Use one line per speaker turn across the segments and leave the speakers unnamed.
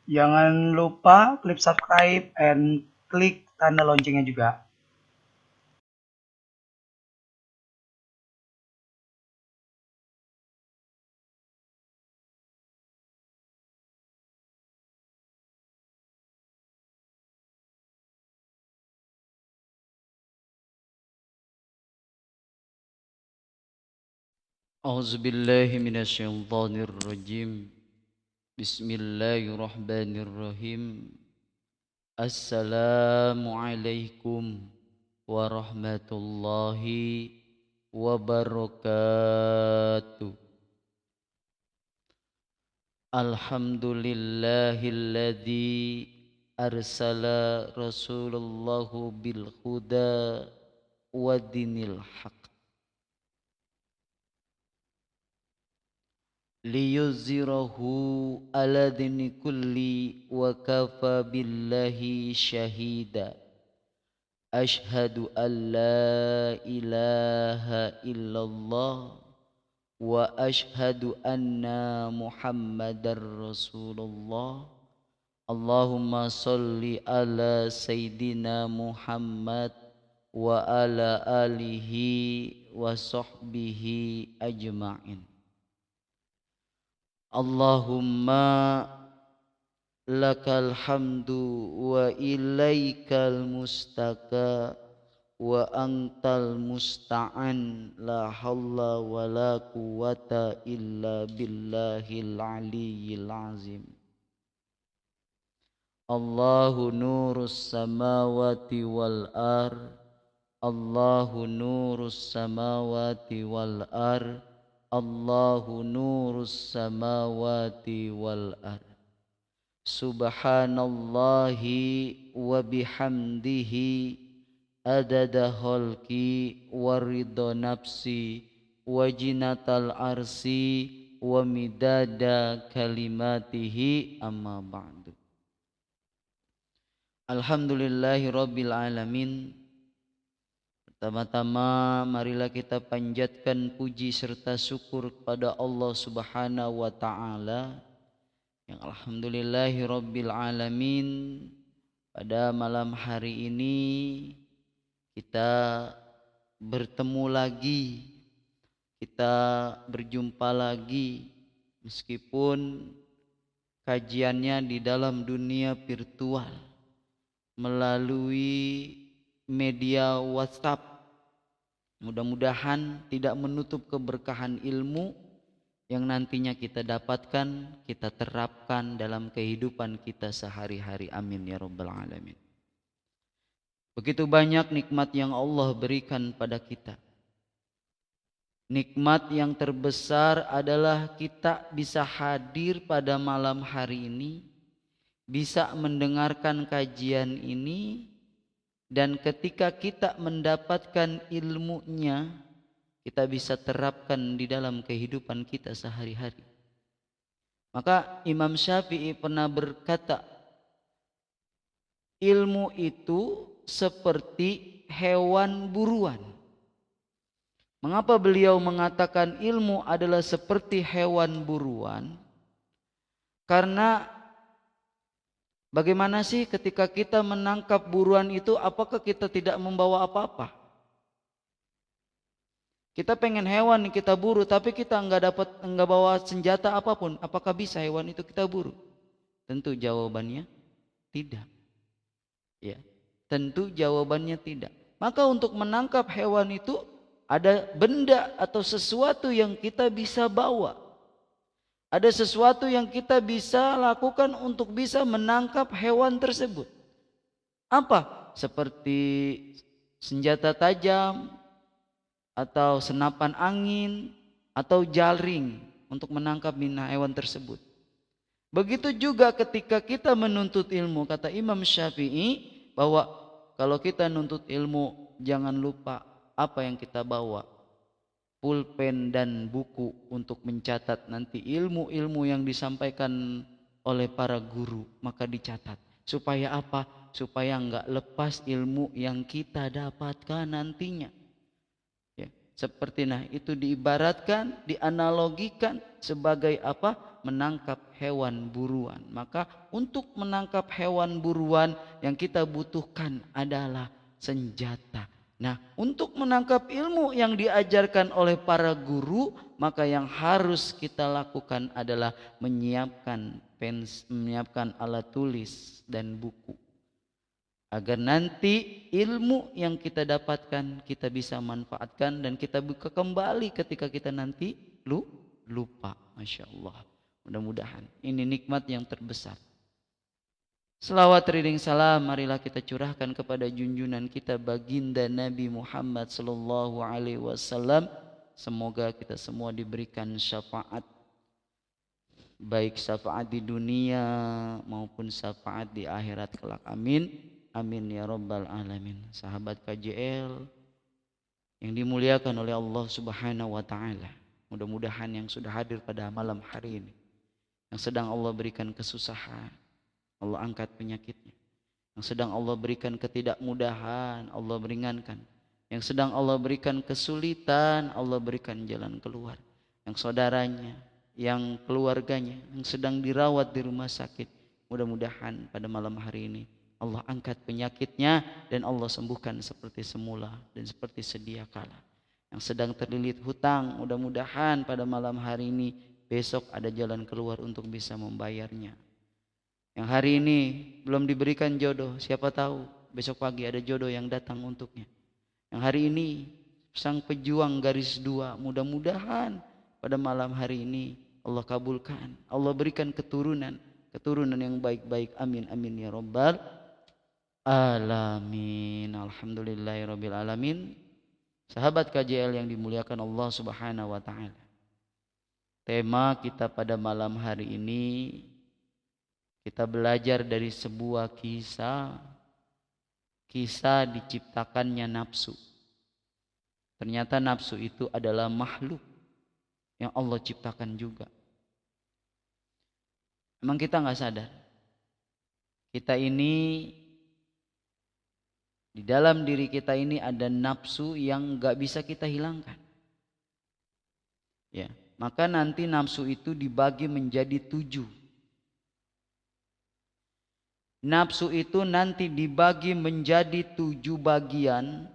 Jangan lupa klik subscribe and klik tanda loncengnya juga.
A'udzubillahi minasyaitonirrajim. Bismillahirrahmanirrahim. Assalamualaikum warahmatullahi wabarakatuh. Alhamdulillahilladzi arsala rasulullahu bil huda wa dinil haq liyuzhirahu ala dini kulli wa kafa billahi syahida. Ashhadu an la ilaha illallah wa ashhadu anna muhammadar rasulullah. Allahumma salli ala sayyidina Muhammad wa ala alihi wa sahbihi ajma'in. Allahumma lakal hamdu wa ilaikal mustaka wa antal musta'an la hawla wa la quwata illa billahil aliyyil azim. Allahu nurus samawati wal ar, Allahu nurus samawati wal ar, Allahu nurus samawati wal ard. Subhanallahi wa bihamdihi adada khalqi wa ridha nafsi wa jinatal arsi wa midada kalimatihi, amma ba'du. Alhamdulillahi rabbil alamin. Pertama-tama marilah kita panjatkan puji serta syukur kepada Allah Subhanahu wa taala yang alhamdulillahi rabbil alamin. Pada malam hari ini kita bertemu lagi, kita berjumpa lagi meskipun kajiannya di dalam dunia virtual melalui media WhatsApp. Mudah-mudahan tidak menutup keberkahan ilmu yang nantinya kita dapatkan, kita terapkan dalam kehidupan kita sehari-hari. Amin ya rabbal alamin. Begitu banyak nikmat yang Allah berikan pada kita. Nikmat yang terbesar adalah kita bisa hadir pada malam hari ini, bisa mendengarkan kajian ini, dan ketika kita mendapatkan ilmunya, kita bisa terapkan di dalam kehidupan kita sehari-hari. Maka Imam Syafi'i pernah berkata, ilmu itu seperti hewan buruan. Mengapa beliau mengatakan ilmu adalah seperti hewan buruan? Karena bagaimana sih ketika kita menangkap buruan itu, apakah kita tidak membawa apa-apa? Kita pengen hewan yang kita buru, tapi kita enggak bawa senjata apapun. Apakah bisa hewan itu kita buru? Tentu jawabannya tidak. Ya, tentu jawabannya tidak. Maka untuk menangkap hewan itu ada benda atau sesuatu yang kita bisa bawa. Ada sesuatu yang kita bisa lakukan untuk bisa menangkap hewan tersebut. Apa? Seperti senjata tajam, atau senapan angin, atau jaring untuk menangkap hewan tersebut. Begitu juga ketika kita menuntut ilmu, kata Imam Syafi'i bahwa kalau kita nuntut ilmu jangan lupa apa yang kita bawa. Pulpen dan buku untuk mencatat nanti ilmu-ilmu yang disampaikan oleh para guru, maka dicatat. Supaya apa? Supaya enggak lepas ilmu yang kita dapatkan nantinya. Ya, seperti itu diibaratkan, dianalogikan sebagai apa? Menangkap hewan buruan. Maka untuk menangkap hewan buruan yang kita butuhkan adalah senjata. Nah, untuk menangkap ilmu yang diajarkan oleh para guru, maka yang harus kita lakukan adalah menyiapkan alat tulis dan buku. Agar nanti ilmu yang kita dapatkan kita bisa manfaatkan dan kita buka kembali ketika kita nanti lupa. Masya Allah. Mudah-mudahan ini nikmat yang terbesar. Selawat riding salam marilah kita curahkan kepada junjungan kita baginda Nabi Muhammad sallallahu alaihi wasallam. Semoga kita semua diberikan syafaat, baik syafaat di dunia maupun syafaat di akhirat kelak. Amin. Amin ya rabbal alamin. Sahabat KJL yang dimuliakan oleh Allah Subhanahu wa taala. Mudah-mudahan yang sudah hadir pada malam hari ini, yang sedang Allah berikan kesusahan, Allah angkat penyakitnya. Yang sedang Allah berikan ketidakmudahan, Allah meringankan. Yang sedang Allah berikan kesulitan, Allah berikan jalan keluar. Yang saudaranya, yang keluarganya, yang sedang dirawat di rumah sakit, mudah-mudahan pada malam hari ini Allah angkat penyakitnya dan Allah sembuhkan seperti semula dan seperti sedia kala. Yang sedang terlilit hutang, mudah-mudahan pada malam hari ini besok ada jalan keluar untuk bisa membayarnya. Yang hari ini belum diberikan jodoh, siapa tahu besok pagi ada jodoh yang datang untuknya. Yang hari ini sang pejuang garis 2, mudah-mudahan pada malam hari ini Allah kabulkan, Allah berikan keturunan yang baik-baik. Amin amin ya rabbal alamin. Alhamdulillahirabbil alamin. Sahabat KJL yang dimuliakan Allah Subhanahu wa taala. Tema kita pada malam hari ini, kita belajar dari sebuah kisah diciptakannya nafsu. Ternyata nafsu itu adalah makhluk yang Allah ciptakan juga. Memang kita nggak sadar, kita ini di dalam diri kita ini ada nafsu yang nggak bisa kita hilangkan. Ya, maka nanti nafsu itu dibagi menjadi 7. Nafsu itu nanti dibagi menjadi 7 bagian.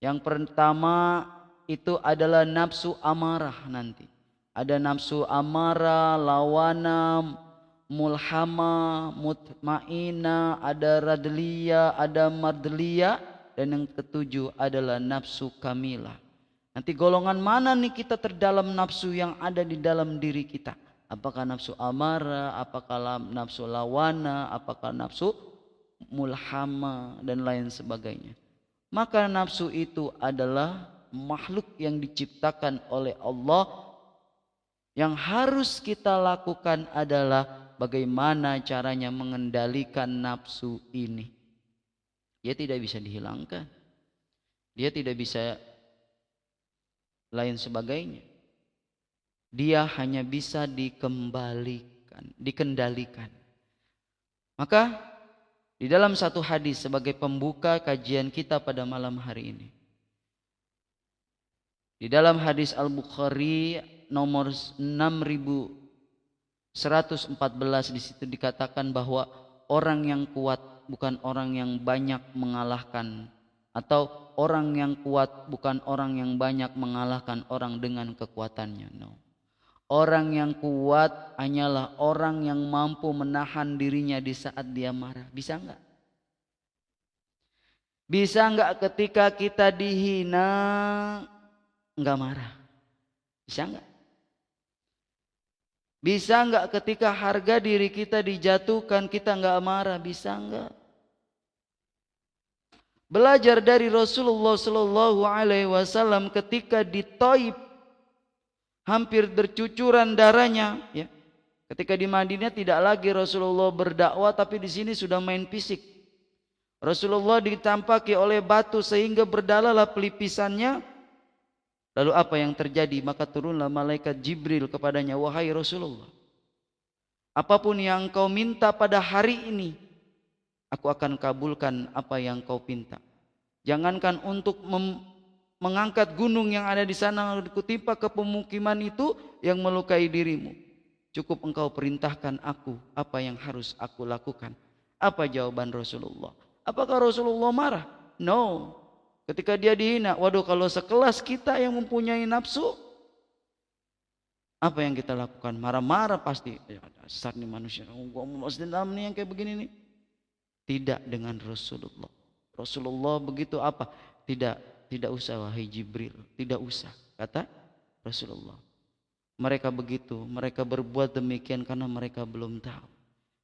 Yang pertama itu adalah nafsu amarah nanti. Ada nafsu amarah, lawana, mulhama, mutmainah, ada radliyah, ada mardliyah, dan yang ketujuh adalah nafsu kamilah. Nanti golongan mana nih kita terdalam nafsu yang ada di dalam diri kita? Apakah nafsu amarah, apakah nafsu lawana, apakah nafsu mulhama dan lain sebagainya. Maka nafsu itu adalah makhluk yang diciptakan oleh Allah. Yang harus kita lakukan adalah bagaimana caranya mengendalikan nafsu ini. Dia tidak bisa dihilangkan. Dia tidak bisa lain sebagainya. Dia hanya bisa dikendalikan. Maka di dalam satu hadis sebagai pembuka kajian kita pada malam hari ini, di dalam hadis Al-Bukhari nomor 6114, di situ dikatakan bahwa orang yang kuat bukan orang yang banyak mengalahkan, atau orang yang kuat bukan orang yang banyak mengalahkan orang dengan kekuatannya. No. Orang yang kuat hanyalah orang yang mampu menahan dirinya di saat dia marah. Bisa enggak? Bisa enggak ketika kita dihina enggak marah? Bisa enggak? Bisa enggak ketika harga diri kita dijatuhkan kita enggak marah? Bisa enggak? Belajar dari Rasulullah Sallallahu Alaihi Wasallam ketika di Taif hampir bercucuran darahnya, ya. Ketika di Madinah tidak lagi Rasulullah berdakwah, tapi di sini sudah main fisik. Rasulullah ditampaki oleh batu sehingga berdalahlah pelipisannya. Lalu apa yang terjadi? Maka turunlah malaikat Jibril kepadanya, wahai Rasulullah, apapun yang kau minta pada hari ini, aku akan kabulkan apa yang kau pinta. Jangankan untuk mengangkat gunung yang ada di sana kutimpa ke pemukiman itu yang melukai dirimu. Cukup engkau perintahkan aku apa yang harus aku lakukan. Apa jawaban Rasulullah? Apakah Rasulullah marah? No. Ketika dia dihina, waduh, kalau sekelas kita yang mempunyai nafsu, apa yang kita lakukan? Marah-marah pasti. Ya, dasar nih manusia. Gua mau dendam nih yang kayak begini nih. Tidak dengan Rasulullah. Rasulullah begitu apa? Tidak usah wahai Jibril. Tidak usah. Kata Rasulullah. Mereka begitu. Mereka berbuat demikian karena mereka belum tahu.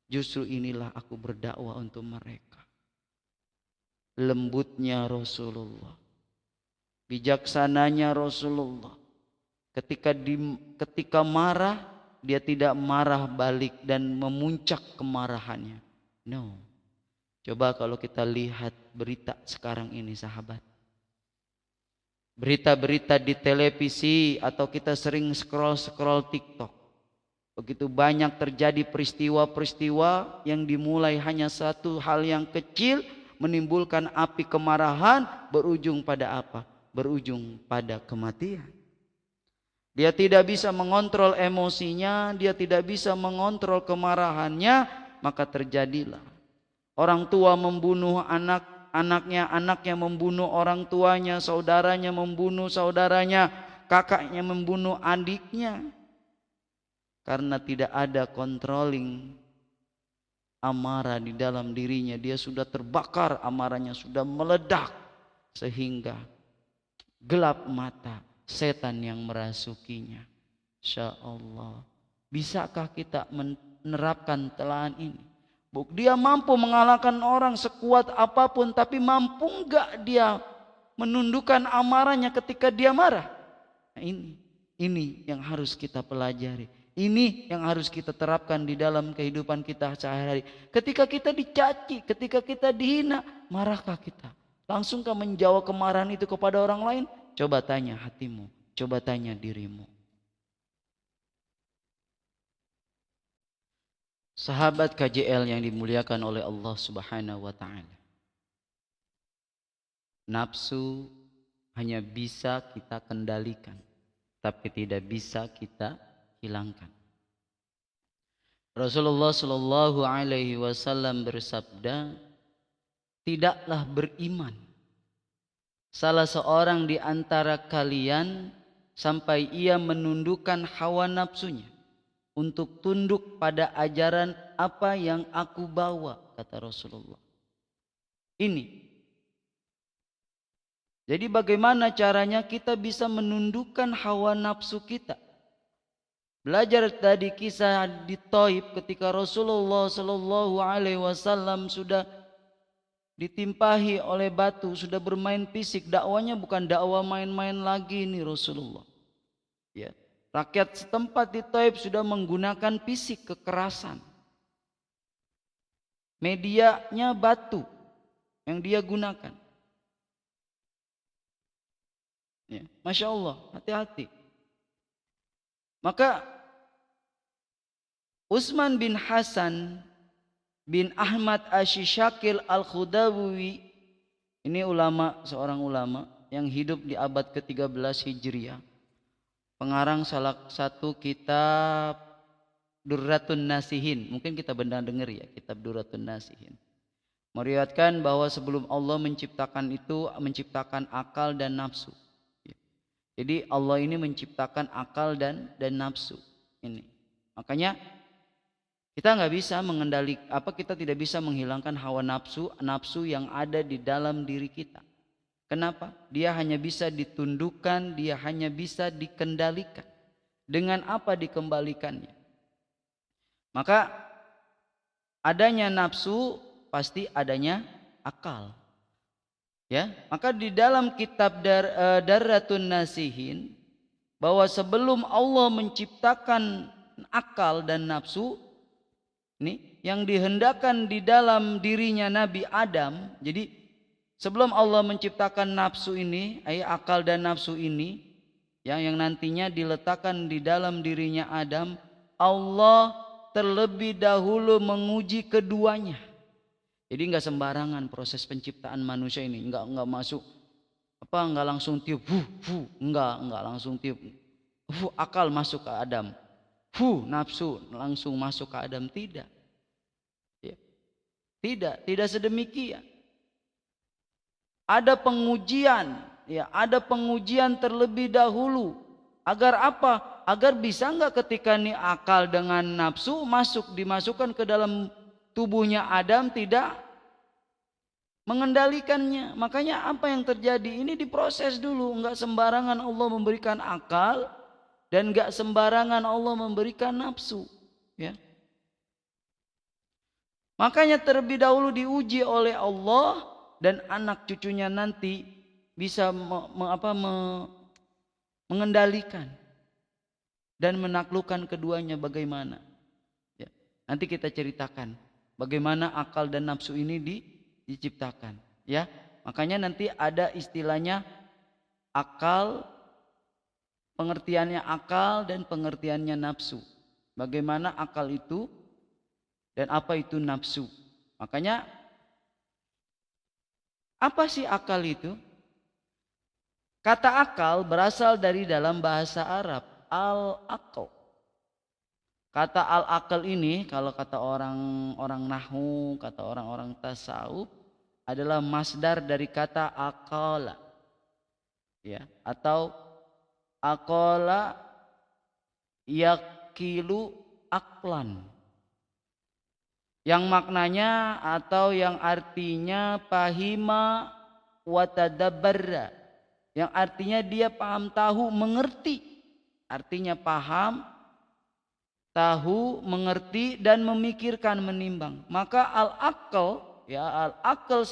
Justru inilah aku berdakwah untuk mereka. Lembutnya Rasulullah. Bijaksananya Rasulullah. Ketika marah, dia tidak marah balik dan memuncak kemarahannya. No. Coba kalau kita lihat berita sekarang ini, sahabat. Berita-berita di televisi atau kita sering scroll TikTok. Begitu banyak terjadi peristiwa-peristiwa yang dimulai hanya satu hal yang kecil, menimbulkan api kemarahan, berujung pada apa? Berujung pada kematian. Dia tidak bisa mengontrol emosinya, dia tidak bisa mengontrol kemarahannya, maka terjadilah orang tua membunuh anaknya membunuh orang tuanya, saudaranya membunuh saudaranya, kakaknya membunuh adiknya. Karena tidak ada controlling amarah di dalam dirinya, dia sudah terbakar, amarahnya sudah meledak sehingga gelap mata setan yang merasukinya. Insya Allah, bisakah kita menerapkan telahan ini? Dia mampu mengalahkan orang sekuat apapun, tapi mampu enggak dia menundukkan amarahnya ketika dia marah? Nah, ini yang harus kita pelajari. Ini yang harus kita terapkan di dalam kehidupan kita sehari-hari. Ketika kita dicaci, ketika kita dihina, marahkah kita? Langsungkah menjawab kemarahan itu kepada orang lain? Coba tanya hatimu, coba tanya dirimu. Sahabat KJL yang dimuliakan oleh Allah Subhanahu wa taala. Nafsu hanya bisa kita kendalikan, tapi tidak bisa kita hilangkan. Rasulullah Shallallahu alaihi wasallam bersabda, tidaklah beriman salah seorang di antara kalian sampai ia menundukkan hawa nafsunya untuk tunduk pada ajaran apa yang aku bawa, kata Rasulullah. Ini. Jadi bagaimana caranya kita bisa menundukkan hawa nafsu kita? Belajar tadi kisah di Thaif ketika Rasulullah Shallallahu alaihi wasallam sudah ditimpahi oleh batu, sudah bermain fisik. Dakwanya bukan dakwah main-main lagi nih Rasulullah. Ya. Rakyat setempat di Thaif sudah menggunakan fisik, kekerasan. Medianya batu yang dia gunakan. Ya, Masya Allah, hati-hati. Maka Utsman bin Hasan bin Ahmad Asyishakil Al-Khudawi, ini seorang ulama yang hidup di abad ke-13 Hijriah. Pengarang salah satu kitab Durratun Nasihin. Mungkin kita benar dengar ya, kitab Durratun Nasihin. Meriwayatkan bahwa sebelum Allah menciptakan akal dan nafsu. Jadi Allah ini menciptakan akal dan nafsu ini. Makanya kita kita tidak bisa menghilangkan hawa nafsu yang ada di dalam diri kita. Kenapa? Dia hanya bisa ditundukkan, dia hanya bisa dikendalikan. Dengan apa dikembalikannya? Maka adanya nafsu pasti adanya akal. Ya, maka di dalam kitab Darratun Nasihin bahwa sebelum Allah menciptakan akal dan nafsu, ini yang dihendakkan di dalam dirinya Nabi Adam. Jadi sebelum Allah menciptakan nafsu ini, akal dan nafsu ini, yang nantinya diletakkan di dalam dirinya Adam, Allah terlebih dahulu menguji keduanya. Jadi nggak sembarangan proses penciptaan manusia ini, nggak masuk Apa enggak langsung tiup, enggak langsung tiup. Akal masuk ke Adam. Nafsu langsung masuk ke Adam, tidak. Ya. Tidak sedemikian. Ada pengujian, ya, ada pengujian terlebih dahulu. Agar apa? Agar bisa enggak ketika nih akal dengan nafsu dimasukkan ke dalam tubuhnya Adam tidak mengendalikannya. Makanya apa yang terjadi ini diproses dulu, enggak sembarangan Allah memberikan akal dan enggak sembarangan Allah memberikan nafsu, ya. Makanya terlebih dahulu diuji oleh Allah dan anak cucunya nanti bisa mengendalikan dan menaklukkan keduanya bagaimana. Ya. Nanti kita ceritakan bagaimana akal dan nafsu ini diciptakan. Ya, makanya nanti ada istilahnya akal, pengertiannya akal dan pengertiannya nafsu. Bagaimana akal itu dan apa itu nafsu. Makanya apa sih akal itu? Kata akal berasal dari dalam bahasa Arab, al-aql. Kata al-aql ini kalau kata orang-orang nahwu, kata orang-orang tasawuf adalah masdar dari kata aqala. Ya, atau aqala yaqilu aqlan. Yang maknanya atau yang artinya fahima wa tadabbarra. Yang artinya dia paham, tahu, mengerti. Artinya paham, tahu, mengerti dan memikirkan, menimbang. Maka al-aql, ya, al-aql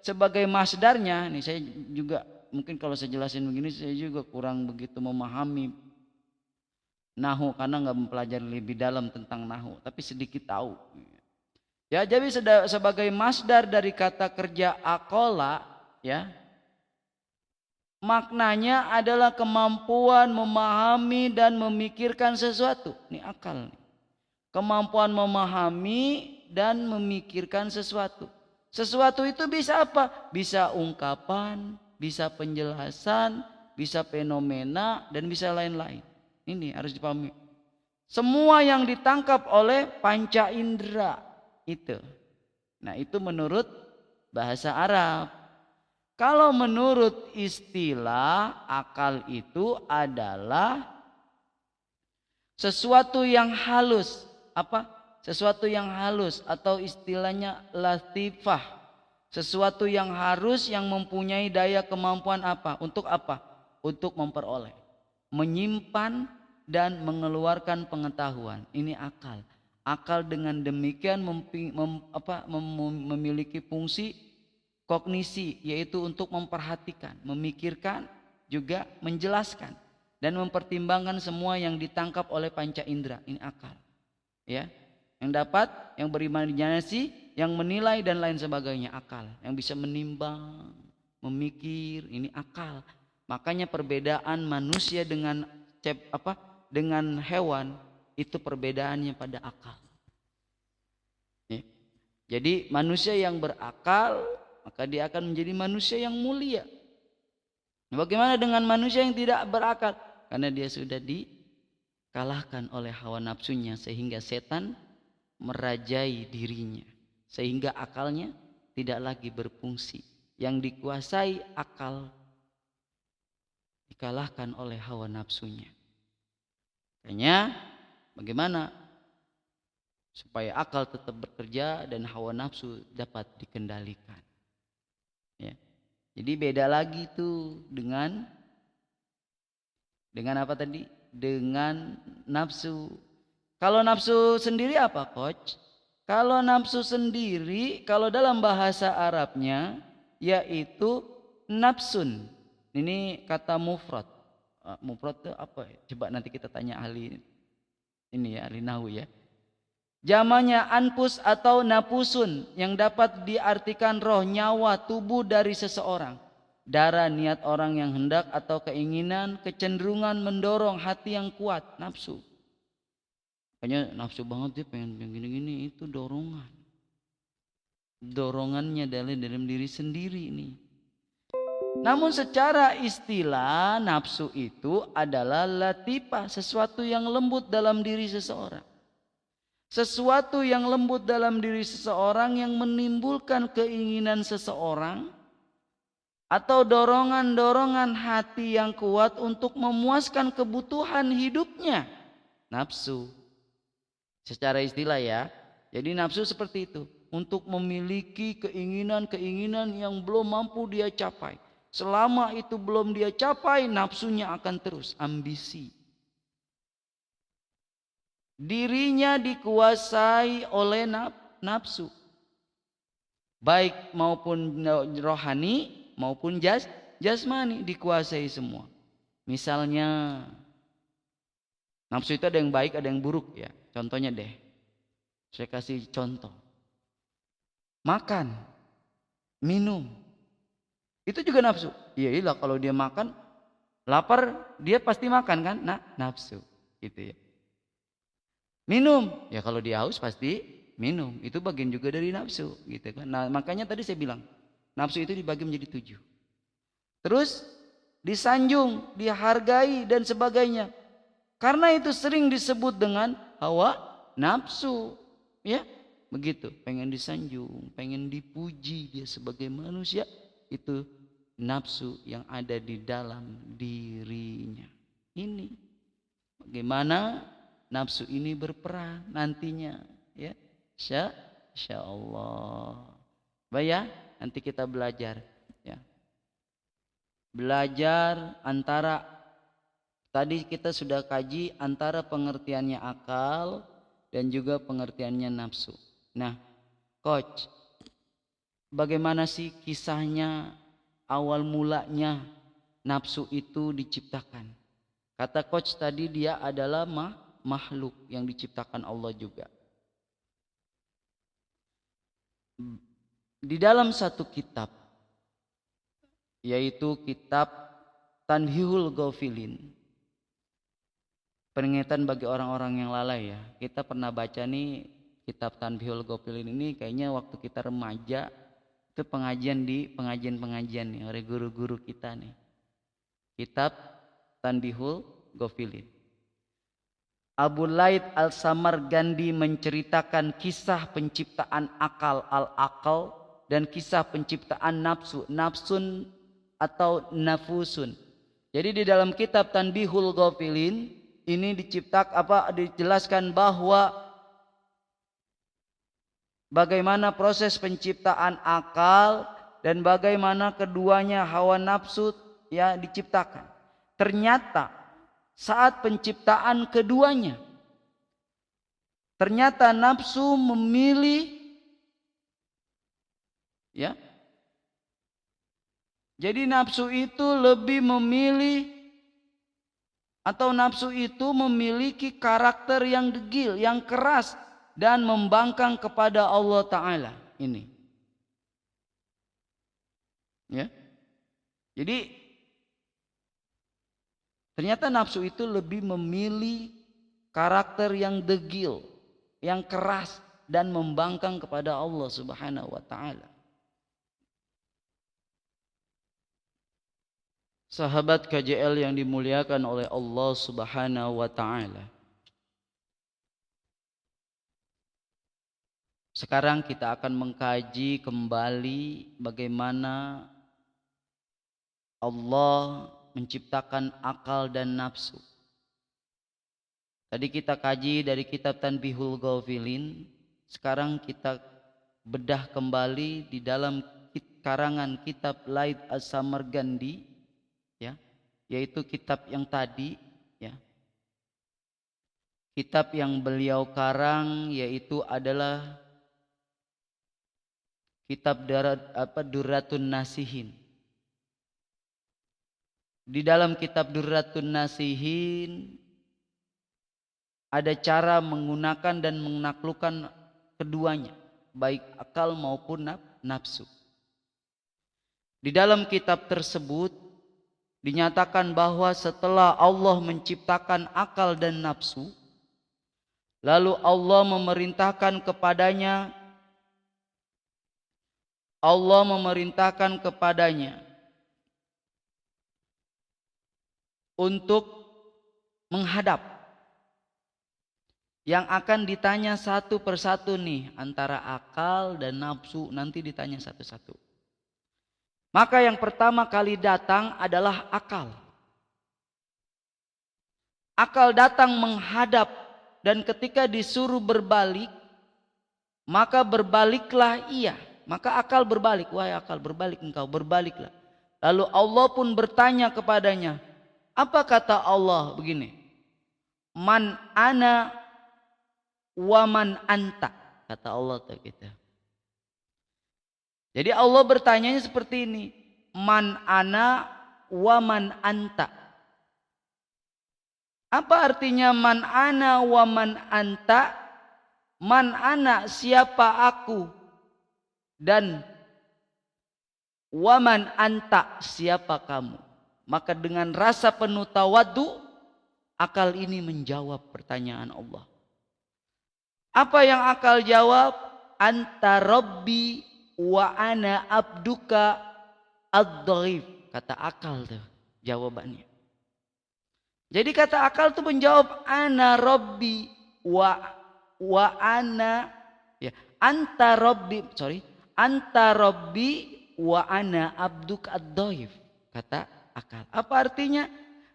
sebagai masdarnya. Nih saya juga mungkin kalau saya jelasin begini saya juga kurang begitu memahami nahwu karena nggak mempelajari lebih dalam tentang nahwu, tapi sedikit tahu. Ya, jadi sebagai masdar dari kata kerja aqala, ya, maknanya adalah kemampuan memahami dan memikirkan sesuatu. Ini akal. Kemampuan memahami dan memikirkan sesuatu. Sesuatu itu bisa apa? Bisa ungkapan, bisa penjelasan, bisa fenomena, dan bisa lain-lain. Ini harus dipahami. Semua yang ditangkap oleh panca indera itu. Nah, itu menurut bahasa Arab. Kalau menurut istilah, akal itu adalah sesuatu yang halus. Apa? Sesuatu yang halus atau istilahnya latifah. Sesuatu yang harus, yang mempunyai daya kemampuan apa? Untuk apa? Untuk memperoleh, menyimpan dan mengeluarkan pengetahuan. Ini akal. Akal dengan demikian memiliki fungsi kognisi, yaitu untuk memperhatikan, memikirkan, juga menjelaskan dan mempertimbangkan semua yang ditangkap oleh panca indera. Ini akal, ya, yang dapat, yang berimajinasi, yang menilai dan lain sebagainya. Akal yang bisa menimbang, memikir, ini akal. Makanya perbedaan manusia dengan dengan hewan itu perbedaannya pada akal. Ya. Jadi manusia yang berakal maka dia akan menjadi manusia yang mulia. Bagaimana dengan manusia yang tidak berakal? Karena dia sudah dikalahkan oleh hawa nafsunya sehingga setan merajai dirinya. Sehingga akalnya tidak lagi berfungsi. Yang dikuasai akal dikalahkan oleh hawa nafsunya. Makanya bagaimana supaya akal tetap bekerja dan hawa nafsu dapat dikendalikan. Ya. Jadi beda lagi tuh dengan apa tadi? Dengan nafsu. Kalau nafsu sendiri apa, coach? Kalau nafsu sendiri, kalau dalam bahasa Arabnya yaitu nafsun. Ini kata mufrad. Mufrad itu apa? Coba nanti kita tanya ahli ini ya, ahli nahwu ya. Jamannya anfus atau napusun yang dapat diartikan roh, nyawa, tubuh dari seseorang. Darah, niat orang yang hendak atau keinginan, kecenderungan mendorong hati yang kuat, nafsu. Makanya nafsu banget dia pengen gini-gini, itu dorongan. Dorongannya dalam diri sendiri ini. Namun secara istilah nafsu itu adalah latifah, sesuatu yang lembut dalam diri seseorang. Sesuatu yang lembut dalam diri seseorang yang menimbulkan keinginan seseorang atau dorongan-dorongan hati yang kuat untuk memuaskan kebutuhan hidupnya. Nafsu. Secara istilah ya. Jadi nafsu seperti itu. Untuk memiliki keinginan-keinginan yang belum mampu dia capai. Selama itu belum dia capai, nafsunya akan terus. Ambisi. Dirinya dikuasai oleh nafsu. Baik maupun rohani maupun jasmani dikuasai semua. Misalnya nafsu itu ada yang baik, ada yang buruk ya. Contohnya deh. Saya kasih contoh. Makan, minum. Itu juga nafsu. Iya kalau dia makan, lapar, dia pasti makan kan? Nah, nafsu. Gitu ya. Minum, ya kalau dia haus pasti minum. Itu bagian juga dari nafsu, gitu kan? Nah, makanya tadi saya bilang, nafsu itu dibagi menjadi 7. Terus disanjung, dihargai dan sebagainya. Karena itu sering disebut dengan hawa nafsu, ya. Begitu, pengen disanjung, pengen dipuji dia sebagai manusia, itu nafsu yang ada di dalam dirinya. Ini bagaimana nafsu ini berperan nantinya, ya. Insya Allah. Baik ya, nanti kita belajar, ya. Belajar antara tadi kita sudah kaji antara pengertiannya akal dan juga pengertiannya nafsu. Nah, coach, bagaimana sih kisahnya awal mulanya nafsu itu diciptakan? Kata coach tadi dia adalah makhluk yang diciptakan Allah juga. Di dalam satu kitab, yaitu kitab Tanbihul Ghafilin, peringatan bagi orang-orang yang lalai ya. Kita pernah baca nih kitab Tanbihul Ghafilin ini kayaknya waktu kita remaja itu pengajian di pengajian nih oleh guru-guru kita nih. Kitab Tanbihul Ghafilin. Abu Laid Al-Samargandi menceritakan kisah penciptaan akal al-akal dan kisah penciptaan nafsun atau nafusun. Jadi di dalam kitab Tanbihul Ghafilin ini dijelaskan bahwa bagaimana proses penciptaan akal dan bagaimana keduanya hawa nafsu ya diciptakan. Ternyata saat penciptaan keduanya, ternyata nafsu memilih ya. Jadi nafsu itu lebih memilih atau nafsu itu memiliki karakter yang degil, yang keras dan membangkang kepada Allah Ta'ala. Ini ya. Jadi ternyata nafsu itu lebih memilih karakter yang degil, yang keras dan membangkang kepada Allah Subhanahu wa Ta'ala. Sahabat KJL yang dimuliakan oleh Allah Subhanahu wa Ta'ala, sekarang kita akan mengkaji kembali bagaimana Allah menciptakan akal dan nafsu. Tadi kita kaji dari kitab Tanbihul Ghafilin. Sekarang kita bedah kembali di dalam karangan kitab Laid As-Samargandi, ya, yaitu kitab yang tadi, ya. Kitab yang beliau karang yaitu adalah kitab Durratun Nasihin. Di dalam kitab Durratun Nasihin ada cara menggunakan dan menaklukkan keduanya, baik akal maupun nafsu. Di dalam kitab tersebut dinyatakan bahwa setelah Allah menciptakan akal dan nafsu, lalu Allah memerintahkan kepadanya untuk menghadap. Yang akan ditanya satu persatu nih, antara akal dan nafsu, nanti ditanya satu-satu. Maka yang pertama kali datang adalah akal. Akal datang menghadap, dan ketika disuruh berbalik, maka berbaliklah ia. Maka akal berbalik, wahai akal, berbalik engkau, berbaliklah. Lalu Allah pun bertanya kepadanya. Apa kata Allah? Begini, man ana wa man anta, kata Allah tuh kita. Jadi Allah bertanyanya seperti ini, man ana wa man anta. Apa artinya man ana wa man anta? Man ana, siapa aku, dan waman anta, siapa kamu. Maka dengan rasa penuh tawadhu, akal ini menjawab pertanyaan Allah. Apa yang akal jawab? Anta rabbi wa ana abduka ad-dhaif. Kata akal tuh jawabannya. Jadi kata akal tuh menjawab ana rabbi wa ana, ya, anta rabbi wa ana abduk ad-dhaif, kata akal. Apa artinya?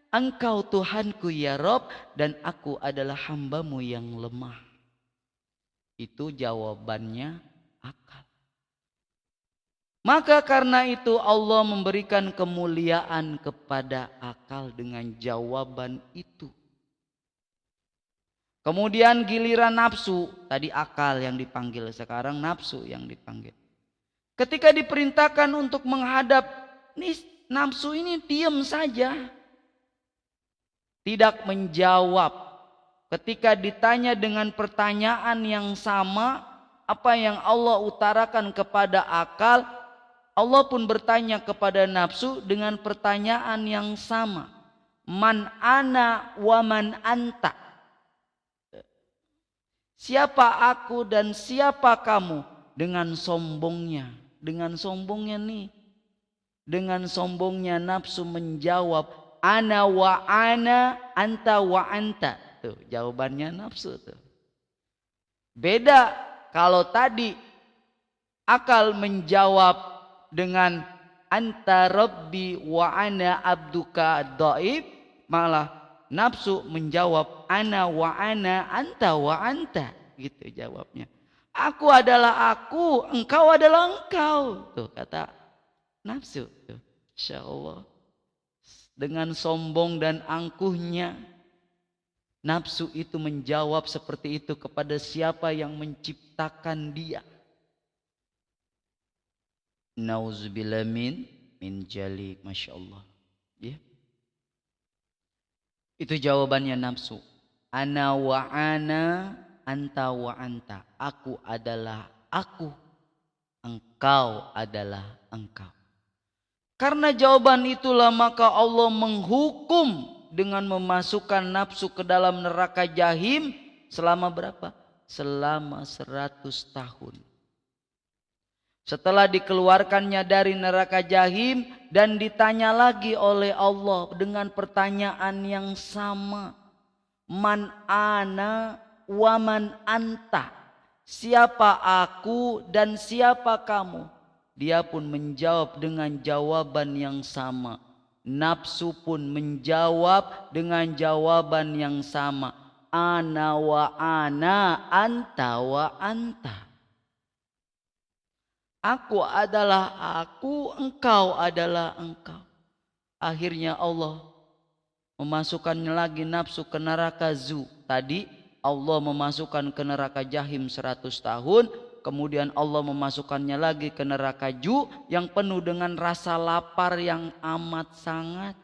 Engkau Tuhanku ya Rob, dan aku adalah hambamu yang lemah. Itu jawabannya akal. Maka karena itu Allah memberikan kemuliaan kepada akal dengan jawaban itu. Kemudian giliran nafsu, tadi akal yang dipanggil, sekarang nafsu yang dipanggil. Ketika diperintahkan untuk menghadap, nih nafsu ini diam saja, tidak menjawab. Ketika ditanya dengan pertanyaan yang sama, apa yang Allah utarakan kepada akal, Allah pun bertanya kepada nafsu dengan pertanyaan yang sama. Man ana wa man anta. Siapa aku dan siapa kamu? Dengan sombongnya. Dengan sombongnya nih. Dengan sombongnya nafsu menjawab. Ana wa ana, anta wa anta. Tuh jawabannya nafsu tuh. Beda kalau tadi akal menjawab dengan anta rabbi wa ana abduka dhaif, malah nafsu menjawab ana wa ana anta wa anta, gitu jawabnya. Aku adalah aku, engkau adalah engkau, tuh kata nafsu tuh. Insyaallah dengan sombong dan angkuhnya nafsu itu menjawab seperti itu kepada siapa yang menciptakan dia. Nauzubillah min jali, masya Allah, ya. Itu jawabannya nafsu. Ana wa ana, anta wa anta. Aku adalah aku, engkau adalah engkau. Karena jawaban itulah maka Allah menghukum dengan memasukkan nafsu ke dalam neraka jahim selama berapa? Selama 100 tahun. Setelah dikeluarkannya dari neraka jahim dan ditanya lagi oleh Allah dengan pertanyaan yang sama. Man ana wa man anta. Siapa aku dan siapa kamu? Dia pun menjawab dengan jawaban yang sama. Nafsu pun menjawab dengan jawaban yang sama. Ana wa ana, anta wa anta. Aku adalah aku, engkau adalah engkau. Akhirnya Allah memasukkannya lagi nafsu ke neraka zu. Tadi Allah memasukkan ke neraka jahim 100 tahun. Kemudian Allah memasukkannya lagi ke neraka ju yang penuh dengan rasa lapar yang amat sangat.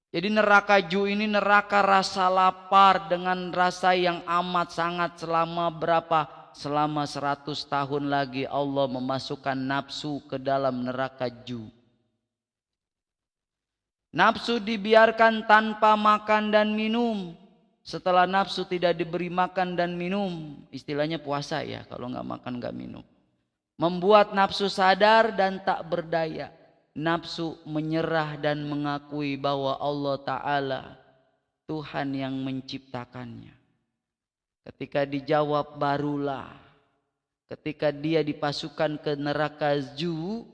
Jadi neraka ju ini neraka rasa lapar dengan rasa yang amat sangat selama berapa? Selama 100 tahun lagi Allah memasukkan nafsu ke dalam neraka ju. Nafsu dibiarkan tanpa makan dan minum. Setelah nafsu tidak diberi makan dan minum, istilahnya puasa ya, kalau nggak makan nggak minum. Membuat nafsu sadar dan tak berdaya. nafsu menyerah dan mengakui bahwa Allah Ta'ala Tuhan yang menciptakannya. Ketika dijawab barulah ketika dia dipasukkan ke neraka Zu,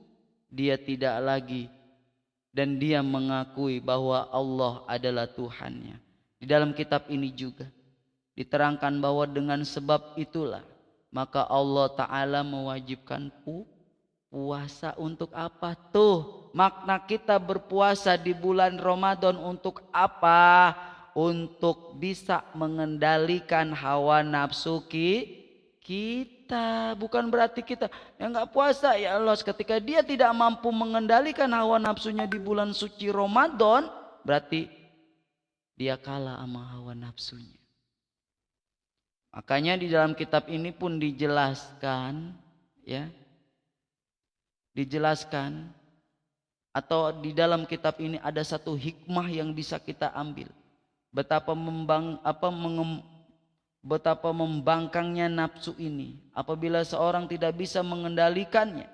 dia tidak lagi dan dia mengakui bahwa Allah adalah Tuhannya. Di dalam kitab ini juga diterangkan bahwa dengan sebab itulah maka Allah Ta'ala mewajibkan puasa. Untuk apa tuh? Makna kita berpuasa di bulan Ramadan untuk apa? Untuk bisa mengendalikan hawa nafsu kita. Bukan berarti kita yang nggak puasa ya Allah, ketika dia tidak mampu mengendalikan hawa nafsunya di bulan suci Ramadan, berarti dia kalah sama hawa nafsunya. Makanya di dalam kitab ini pun dijelaskan, ya, dijelaskan atau di dalam kitab ini ada satu hikmah yang bisa kita ambil. Betapa membangkangnya nafsu ini apabila seorang tidak bisa mengendalikannya.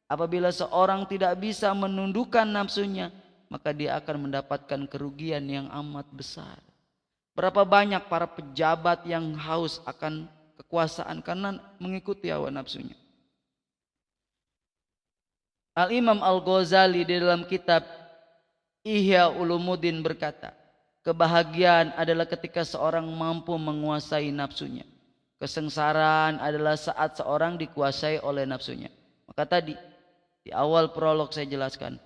Apabila seorang tidak bisa menundukkan nafsunya, maka dia akan mendapatkan kerugian yang amat besar. Berapa banyak para pejabat yang haus akan kekuasaan karena mengikuti hawa nafsunya. Al-Imam Al-Ghazali di dalam kitab Ihya Ulumuddin berkata, kebahagiaan adalah ketika seorang mampu menguasai nafsunya. Kesengsaraan adalah saat seorang dikuasai oleh nafsunya. Maka tadi di awal prolog saya jelaskan,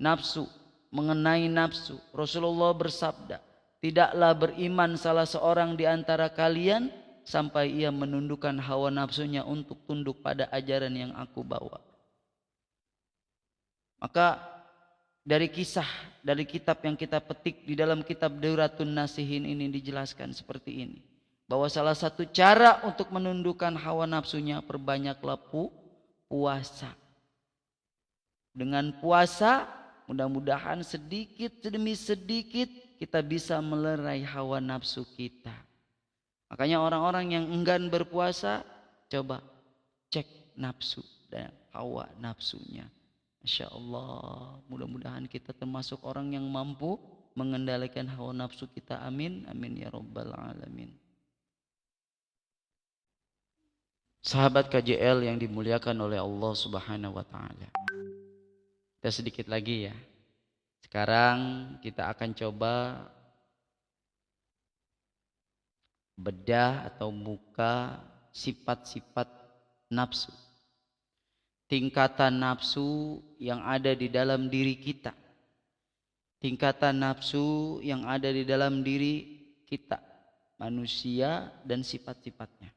nafsu, mengenai nafsu, Rasulullah bersabda, tidaklah beriman salah seorang di antara kalian sampai ia menundukkan hawa nafsunya untuk tunduk pada ajaran yang aku bawa. Maka dari kisah, dari kitab yang kita petik di dalam kitab Dauratun Nasihin ini dijelaskan seperti ini. Bahwa salah satu cara untuk menundukkan hawa nafsunya, perbanyaklah puasa. Dengan puasa, mudah-mudahan sedikit demi sedikit kita bisa melerai hawa nafsu kita. Makanya orang-orang yang enggan berpuasa, coba cek nafsu dan hawa nafsunya. Masya Allah, mudah-mudahan kita termasuk orang yang mampu mengendalikan hawa nafsu kita. Amin, amin ya rabbal alamin. Sahabat KJL yang dimuliakan oleh Allah Subhanahu wa Ta'ala, kita sedikit lagi ya. Sekarang kita akan coba bedah atau buka sifat-sifat nafsu, tingkatan nafsu yang ada di dalam diri kita, tingkatan nafsu yang ada di dalam diri kita, manusia dan sifat-sifatnya.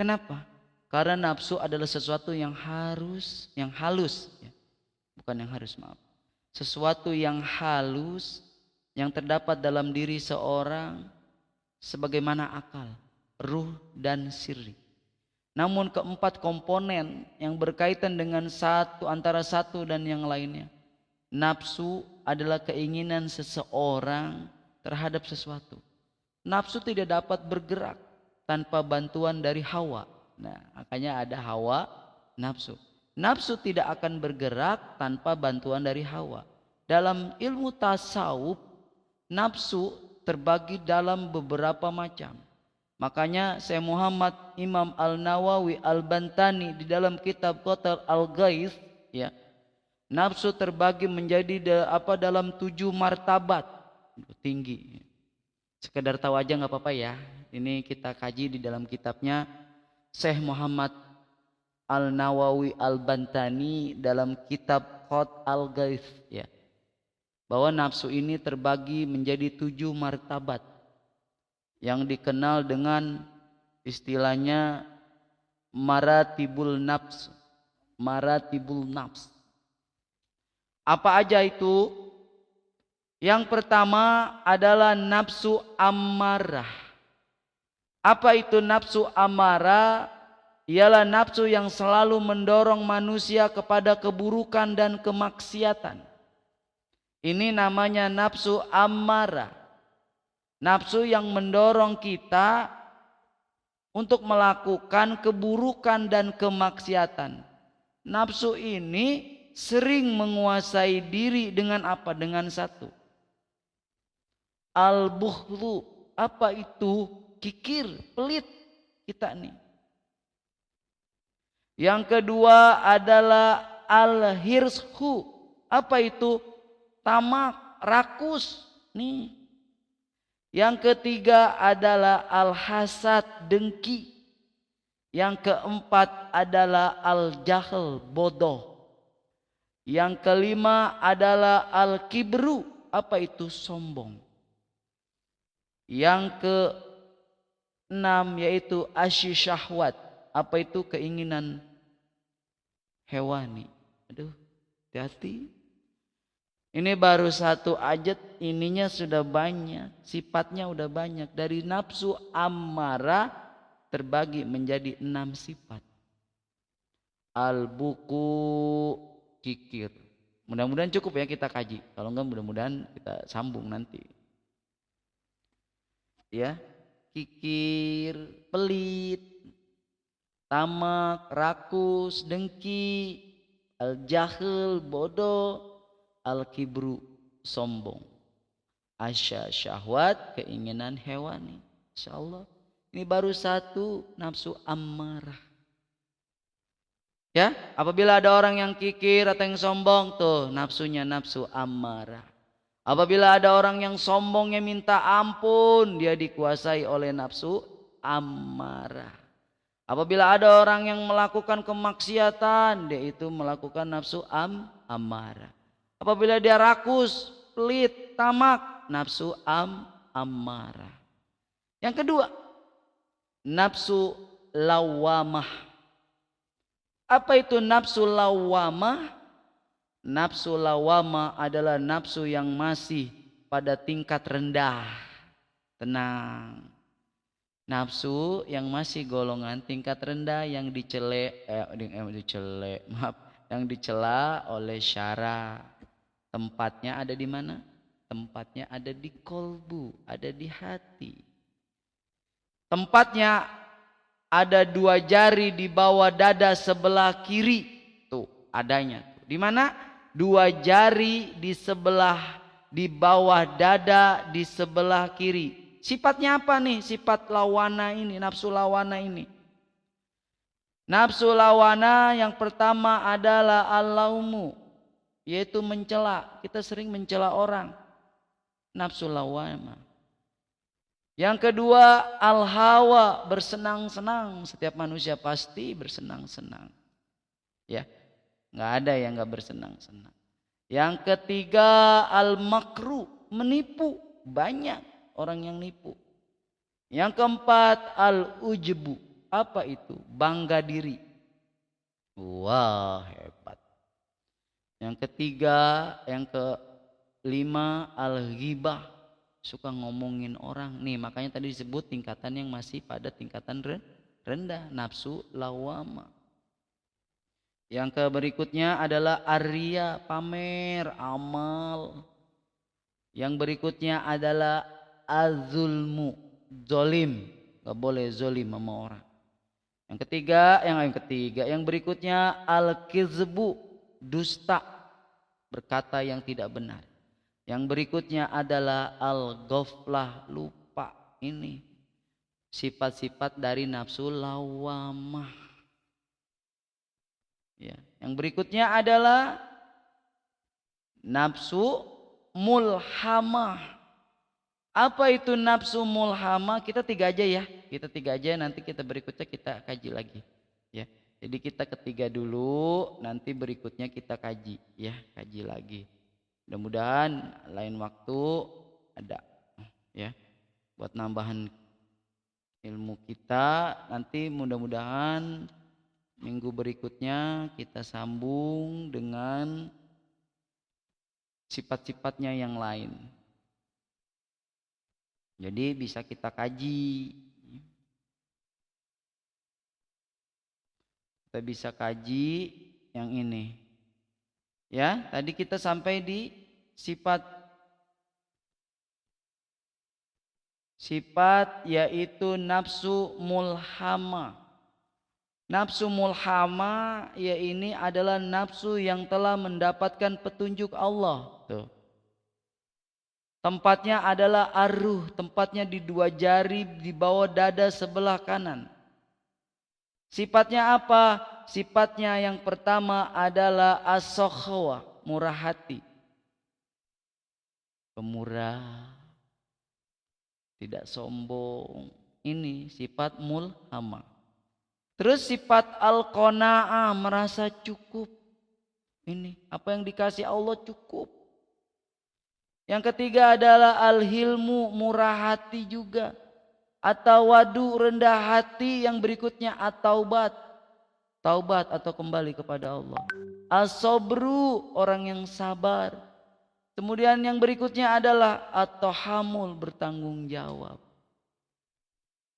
Kenapa? Karena nafsu adalah sesuatu yang halus, ya. Bukan yang harus, maaf. Sesuatu yang halus yang terdapat dalam diri seorang sebagaimana akal, ruh dan sirri. Namun keempat komponen yang berkaitan dengan antara satu dan yang lainnya. Nafsu adalah keinginan seseorang terhadap sesuatu. Nafsu tidak dapat bergerak tanpa bantuan dari hawa. Nah, makanya ada hawa nafsu. Nafsu tidak akan bergerak tanpa bantuan dari hawa. Dalam ilmu tasawuf, nafsu terbagi dalam beberapa macam. Makanya Syekh Muhammad Imam Al-Nawawi Al-Bantani di dalam kitab Qatar Al-Ghaith, ya, nafsu terbagi menjadi dalam 7 martabat tinggi. Sekedar tahu aja nggak apa-apa ya. Ini kita kaji di dalam kitabnya Syekh Muhammad Al-Nawawi Al-Bantani dalam kitab Qatar Al-Ghaith, ya, bahwa nafsu ini terbagi menjadi 7 martabat yang dikenal dengan istilahnya maratibul nafs. Maratibul nafs. Apa aja itu? Yang pertama adalah nafsu ammarah. Apa itu nafsu ammarah? Ialah nafsu yang selalu mendorong manusia kepada keburukan dan kemaksiatan. Ini namanya nafsu ammarah. Nafsu yang mendorong kita untuk melakukan keburukan dan kemaksiatan. Nafsu ini sering menguasai diri dengan apa? Dengan satu. Al-bukhlu. Apa itu? Kikir, pelit kita nih. Yang kedua adalah al-hirshu. Apa itu? Tamak, rakus. Nih. Yang ketiga adalah al-hasad, dengki. Yang keempat adalah al-jahl, bodoh. Yang kelima adalah al-kibru. Apa itu? Sombong. Yang keenam yaitu asy-syahwat. Apa itu? Keinginan hewani. Aduh, hati-hati. Ini baru satu ayat, ininya sudah banyak, sifatnya udah banyak. Dari nafsu ammarah terbagi menjadi 6 sifat. Al-buku, kikir. Mudah-mudahan cukup ya kita kaji. Kalau enggak mudah-mudahan kita sambung nanti. Ya, kikir, pelit, tamak, rakus, dengki, al-jahl, bodoh, al-kibru, sombong, asya, syahwat, keinginan hewani. Insyaallah ini baru satu, nafsu ammarah. Ya, apabila ada orang yang kikir atau yang sombong, tuh nafsunya nafsu ammarah. Apabila ada orang yang sombongnya minta ampun, dia dikuasai oleh nafsu ammarah. Apabila ada orang yang melakukan kemaksiatan, dia itu melakukan nafsu ammarah. Apabila dia rakus, pelit, tamak, nafsu ammarah. Yang kedua, nafsu lawamah. Apa itu nafsu lawamah? Nafsu lawamah adalah nafsu yang masih pada tingkat rendah. Tenang. Nafsu yang masih golongan tingkat rendah yang yang dicela oleh syara. Tempatnya ada di mana? Tempatnya ada di kolbu, ada di hati. Tempatnya ada 2 jari di bawah dada sebelah kiri. Tuh, adanya. Di mana? 2 jari di bawah dada di sebelah kiri. Sifatnya apa nih? Sifat lawana ini, nafsu lawana ini. Nafsu lawana yang pertama adalah al-laumu, yaitu mencela. Kita sering mencela orang. Nafsu lawana. Yang kedua al-hawa, bersenang-senang. Setiap manusia pasti bersenang-senang. Ya. Nggak ada yang nggak bersenang-senang. Yang ketiga al-makru, menipu. Banyak orang yang nipu. Yang keempat al-ujbu. Apa itu? Bangga diri. Wah, hebat. Yang ketiga, yang kelima al-ghibah, suka ngomongin orang. Nih, makanya tadi disebut tingkatan yang masih pada tingkatan rendah, nafsu lawama. Yang berikutnya adalah arya, pamer, amal. Yang berikutnya adalah azulmu, zolim. Gak boleh zolim sama orang. Yang ketiga, yang berikutnya al-kizbu, dusta, berkata yang tidak benar. Yang berikutnya adalah al-ghaflah, lupa. Ini sifat-sifat dari nafsu lawamah. Ya. Yang berikutnya adalah nafsu mulhamah. Apa itu nafsu mulhamah? Kita 3 aja ya. Kita 3 aja, nanti kita berikutnya kita kaji lagi. Ya. Jadi kita ketiga dulu, nanti berikutnya kita kaji ya, kaji lagi. Mudah-mudahan lain waktu ada ya buat nambahan ilmu kita. Nanti mudah-mudahan minggu berikutnya kita sambung dengan sifat-sifatnya yang lain. Jadi bisa kita kaji. Kita bisa kaji yang ini. Ya, tadi kita sampai di sifat yaitu nafsu mulhamah. Nafsu mulhama ya ini adalah nafsu yang telah mendapatkan petunjuk Allah. Tuh. Tempatnya adalah arruh, tempatnya di 2 jari di bawah dada sebelah kanan. Sifatnya apa? Sifatnya yang pertama adalah as-sakhwa, murah hati. Pemurah, tidak sombong. Ini sifat mulhama. Terus sifat al-qanaah, merasa cukup. Ini apa yang dikasih Allah cukup. Yang ketiga adalah al-hilmu, murah hati juga. At-tawadu, rendah hati. Yang berikutnya at-taubat, taubat atau kembali kepada Allah. As-sabru, orang yang sabar. Kemudian yang berikutnya adalah at-tahammul, bertanggung jawab.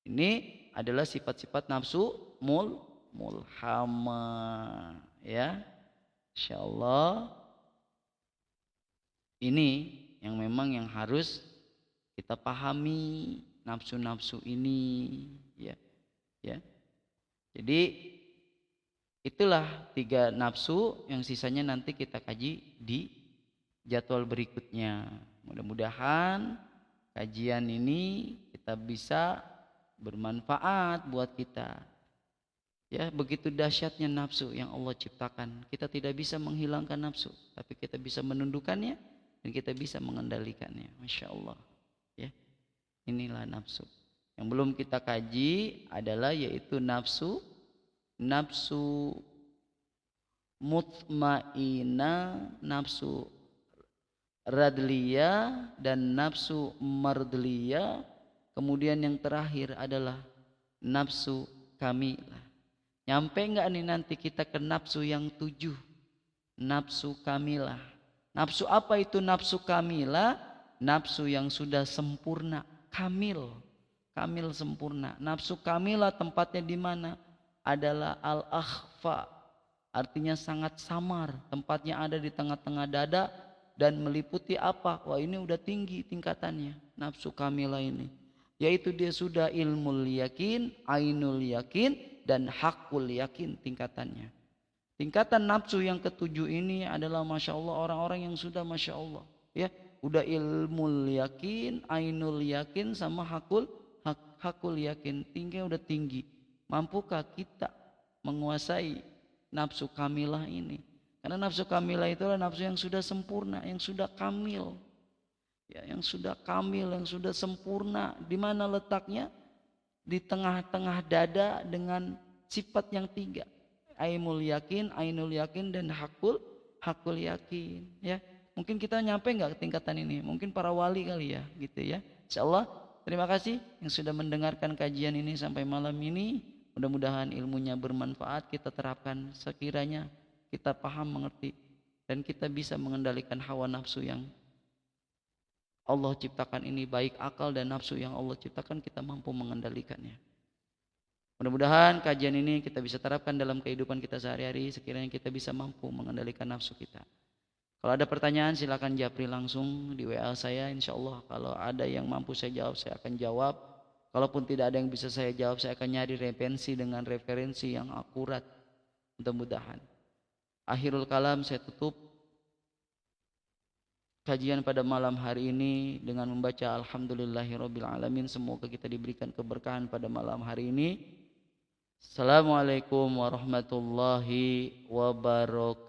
Ini adalah sifat-sifat nafsu mulhama, ya. Insyaallah ini yang memang yang harus kita pahami, nafsu-nafsu ini, ya. Ya. Jadi itulah 3 nafsu, yang sisanya nanti kita kaji di jadwal berikutnya. Mudah-mudahan kajian ini kita bisa bermanfaat buat kita. Ya, begitu dahsyatnya nafsu yang Allah ciptakan. Kita tidak bisa menghilangkan nafsu, tapi kita bisa menundukkannya dan kita bisa mengendalikannya. Masya Allah. Ya, inilah nafsu. Yang belum kita kaji adalah yaitu nafsu mutmainah, nafsu radliyah dan nafsu mardliyah. Kemudian yang terakhir adalah nafsu kamilah. Nyampe enggak nih nanti kita ke nafsu yang 7, nafsu kamilah. Nafsu apa itu nafsu kamilah? Nafsu yang sudah sempurna, kamil sempurna. Nafsu kamilah tempatnya di mana? Adalah al-akhfa, artinya sangat samar. Tempatnya ada di tengah-tengah dada dan meliputi apa? Wah, ini udah tinggi tingkatannya nafsu kamilah ini. Yaitu dia sudah ilmul yakin, ainul yakin, dan hakul yakin tingkatannya. Tingkatan nafsu yang ke-7 ini adalah Masya Allah, orang-orang yang sudah Masya Allah, ya, udah ilmul yakin, ainul yakin, sama hakul yakin. Tingginya udah tinggi. Mampukah kita menguasai nafsu kamilah ini? Karena nafsu kamilah itu adalah nafsu yang sudah sempurna, yang sudah kamil. Ya, yang sudah kamil, yang sudah sempurna. Di mana letaknya? Di tengah-tengah dada dengan sifat yang 3. Ainul yakin, ainul yakin, dan hakul yakin. Ya, mungkin kita nyampe nggak ke tingkatan ini? Mungkin para wali kali ya, gitu ya. Insyaallah. Terima kasih yang sudah mendengarkan kajian ini sampai malam ini. Mudah-mudahan ilmunya bermanfaat, kita terapkan sekiranya kita paham, mengerti, dan kita bisa mengendalikan hawa nafsu yang Allah ciptakan ini, baik akal dan nafsu yang Allah ciptakan, kita mampu mengendalikannya. Mudah-mudahan kajian ini kita bisa terapkan dalam kehidupan kita sehari-hari, sekiranya kita bisa mampu mengendalikan nafsu kita. Kalau ada pertanyaan silakan japri langsung di WA saya, insya Allah kalau ada yang mampu saya jawab, saya akan jawab. Kalaupun tidak ada yang bisa saya jawab, saya akan nyari referensi dengan referensi yang akurat. Mudah-mudahan. Akhirul kalam, saya tutup kajian pada malam hari ini dengan membaca Alhamdulillahirabbil alamin. Semoga kita diberikan keberkahan pada malam hari ini. Assalamualaikum warahmatullahi wabarakatuh.